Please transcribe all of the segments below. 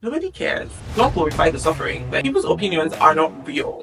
Nobody cares. Don't glorify the suffering. Like, people's opinions are not real.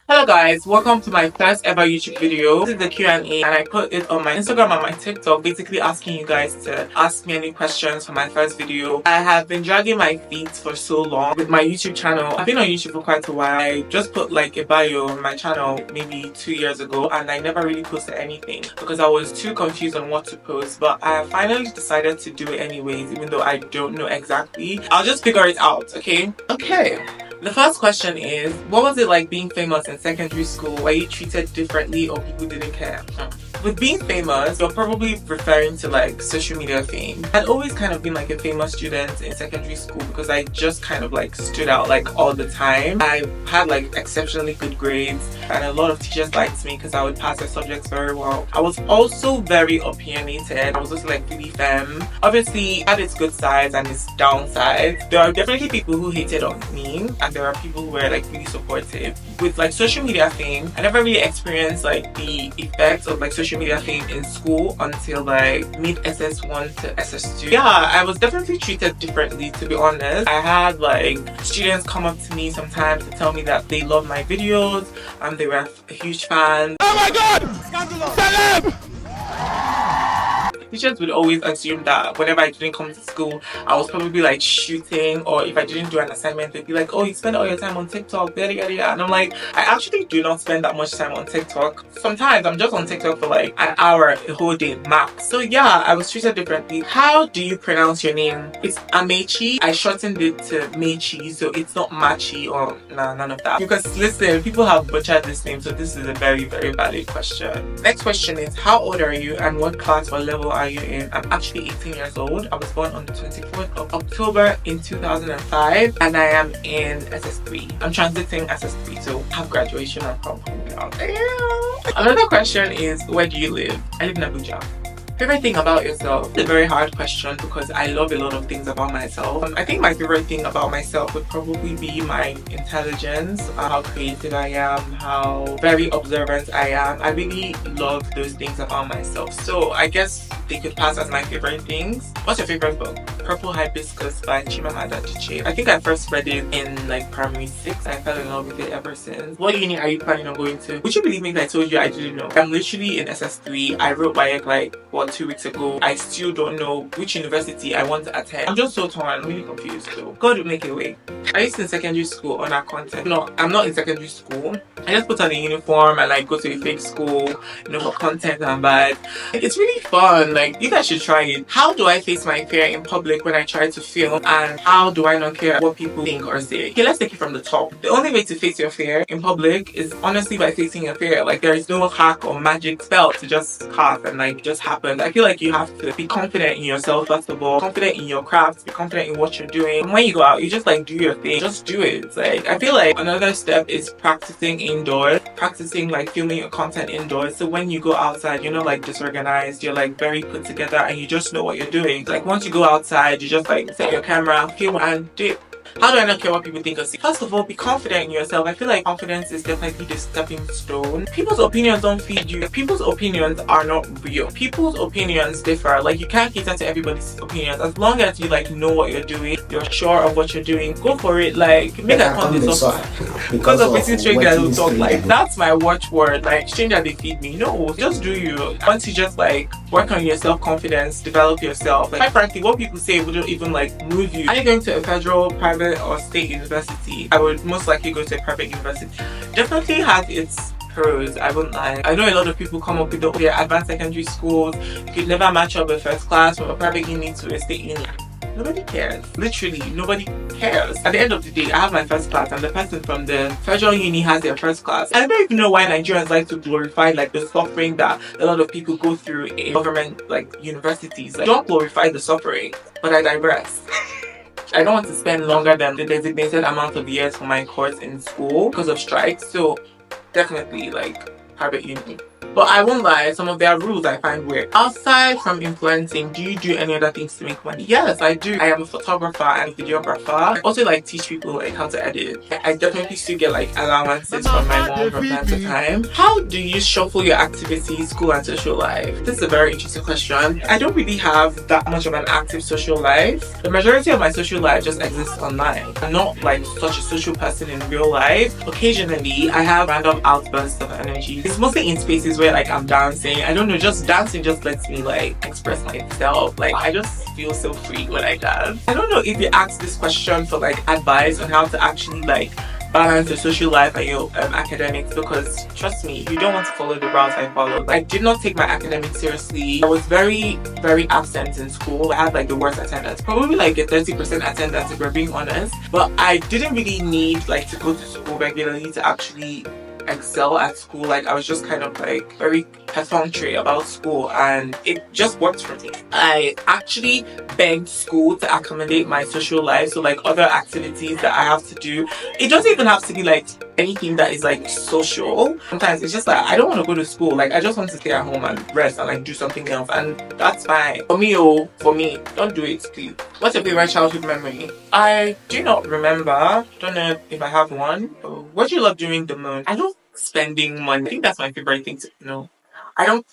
Hello guys, welcome to my first ever YouTube video. This is the Q&A and I put it on my Instagram and my TikTok, basically asking you guys to ask me any questions for my first video. I have been dragging my feet for so long with my YouTube channel. I've been on YouTube for quite a while. I just put like a bio on my channel maybe 2 years ago and I never really posted anything because I was too confused on what to post, but I finally decided to do it anyways, even though I don't know exactly. I'll just figure it out, okay? The first question is, what was it like being famous in secondary school? Were you treated differently or people didn't care? With being famous, you're probably referring to like social media fame. I'd always kind of been like a famous student in secondary school because I just kind of like stood out like all the time. I had like exceptionally good grades and a lot of teachers liked me because I would pass their subjects very well. I was also very opinionated. I was also like really femme. Obviously, it had its good sides and its downsides. There are definitely people who hated on me and there are people who were like really supportive. With like social media fame, I never really experienced like the effects of like social media fame in school until like mid SS1 to SS2. Yeah, I was definitely treated differently, to be honest. I had like students come up to me sometimes to tell me that they love my videos and they were a huge fan. Oh my god! Celeb! Teachers would always assume that whenever I didn't come to school, I was probably like shooting, or if I didn't do an assignment, they'd be like, oh, you spend all your time on TikTok, yada yada yada. And I'm like, I actually do not spend that much time on TikTok. Sometimes I'm just on TikTok for like an hour, a whole day max. So yeah, I was treated differently. How do you pronounce your name? It's Amechi. I shortened it to Mechi, so it's not Machi or none of that. Because listen, people have butchered this name, so this is a very, very valid question. Next question is, how old are you and what class or level are you in? I'm actually 18 years old. I was born on the 24th of October in 2005 and I am in SS3. I'm transiting SS3, so I have graduation and prom coming out. Another question is, where do you live? I live in Abuja. Favorite thing about yourself? It's a very hard question because I love a lot of things about myself. I think my favorite thing about myself would probably be my intelligence, how creative I am, how very observant I am. I really love those things about myself. So I guess they could pass as my favorite things. What's your favorite book? Purple Hibiscus by Chimamanda Adichie. I think I first read it in like primary 6. I fell in love with it ever since. What uni are you planning on going to? Would you believe me if I told you I didn't know? I'm literally in SS3. I wrote WAEC like 2 weeks ago. I still don't know which university I want to attend. I'm just so torn. I'm really confused though. God will make a way. I used to in secondary school on our content. No, I'm not in secondary school. I just put on a uniform and like go to a fake school, you know, for content and vibes. It's really fun. Like, you guys should try it. How do I face my fear in public when I try to film, and how do I not care what people think or say? Okay, let's take it from the top. The only way to face your fear in public is honestly by facing your fear. Like, there is no hack or magic spell to just cast and like just happen. I feel like you have to be confident in yourself first of all, confident in your craft, be confident in what you're doing. And when you go out, you just like do your thing. Just do it. Like, I feel like another step is practicing indoors, practicing like filming your content indoors. So when you go outside, you're not like disorganized, you're like very put together and you just know what you're doing. Like, once you go outside, you just like set your camera, film and do it. How do I not care what people think or say? First of all, be confident in yourself. I feel like confidence is definitely the stepping stone. People's opinions don't feed you. People's opinions are not real. People's opinions differ. Like, you can't cater to everybody's opinions. As long as you like know what you're doing, you're sure of what you're doing, go for it. Like, make a content because of waiting strangers who talk. Like, that's my watchword. Like, stranger they feed me. No, just do you. Once you just like work on your self-confidence, develop yourself. Like, quite frankly, what people say wouldn't even like move you. Are you going to a federal, private or state university? I would most likely go to a private university. Definitely has its pros, I wouldn't lie. I know a lot of people come up with their advanced secondary schools. You could never match up a first class from a private uni to a state uni. Nobody cares. Literally, nobody cares. At the end of the day, I have my first class and the person from the federal uni has their first class. I don't even know why Nigerians like to glorify like the suffering that a lot of people go through in government like universities. Like, don't glorify the suffering, but I digress. I don't want to spend longer than the designated amount of years for my course in school because of strikes. So definitely like private uni. But I won't lie, some of their rules I find weird. Aside from influencing, do you do any other things to make money? Yes, I do. I am a photographer and videographer. I also like teach people like how to edit. I definitely still get like allowances from my mom from time to time. How do you shuffle your activities, school and social life? This is a very interesting question. I don't really have that much of an active social life. The majority of my social life just exists online. I'm not like such a social person in real life. Occasionally, I have random outbursts of energy. It's mostly in spaces where like I'm dancing. I don't know, just dancing just lets me like express myself. Like I just feel so free when I dance. I don't know if you ask this question for like advice on how to actually like balance your social life and your academics, because trust me, you don't want to follow the route I followed. I did not take my academics seriously. I was very absent in school. I had like the worst attendance, probably like a 30% attendance if we're being honest, but I didn't really need like to go to school regularly to actually excel at school. Like I was just kind of like very perfunctory about school and it just worked for me. I actually begged school to accommodate my social life, so like other activities that I have to do. It doesn't even have to be like anything that is like social. Sometimes it's just like I don't want to go to school, like I just want to stay at home and rest and like do something else, and that's fine. For me, don't do it please. What's your favorite childhood memory? I do not remember. Don't know if I have one. What do you love doing the most? I love spending money. I think that's my favorite thing to know. I don't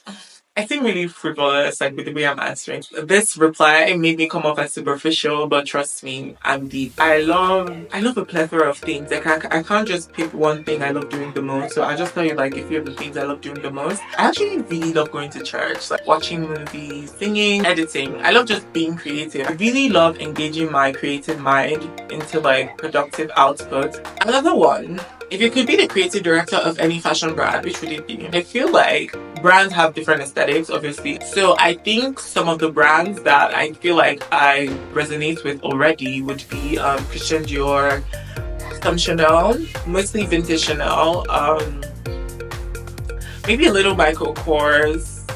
I seem really frivolous like with the way I'm answering. This reply made me come off as superficial, but trust me, I'm deep. I love a plethora of things. Like I can't just pick one thing I love doing the most. So I'll just tell you like a few of the things I love doing the most. I actually really love going to church, like watching movies, singing, editing. I love just being creative. I really love engaging my creative mind into like productive output. Another one, if you could be the creative director of any fashion brand, which would it be? I feel like brands have different aesthetics, obviously. So I think some of the brands that I feel like I resonate with already would be Christian Dior, some Chanel, mostly vintage Chanel, maybe a little Michael Kors.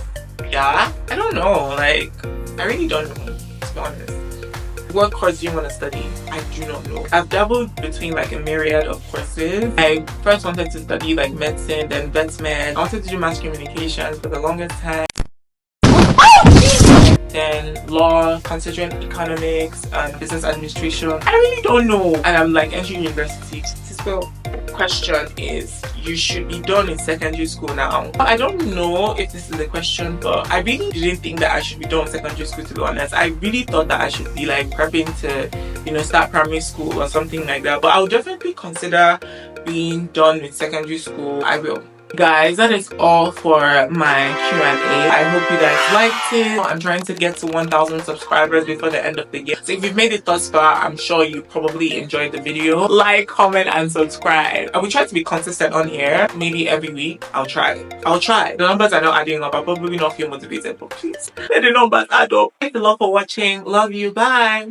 Yeah, I don't know. Like, I really don't know, to be honest. What course do you want to study? I do not know. I've dabbled between like a myriad of courses. I first wanted to study like medicine, then vet med. I wanted to do mass communications for the longest time. Then law, considering economics and business administration. I really don't know. And I'm like entering university. So question is, you should be done in secondary school now. I don't know if this is a question, but I really didn't think that I should be done with secondary school, to be honest. I really thought that I should be like prepping to, you know, start primary school or something like that. But I'll definitely consider being done with secondary school. I will. Guys, that is all for my Q&A. I hope you guys liked it. I'm trying to get to 1,000 subscribers before the end of the year. So if you've made it thus far, I'm sure you probably enjoyed the video. Like, comment, and subscribe. I will try to be consistent on here. Maybe every week. I'll try. The numbers are not adding up. I'll probably not feel motivated, but please let the numbers add up. Thanks a lot for watching. Love you. Bye.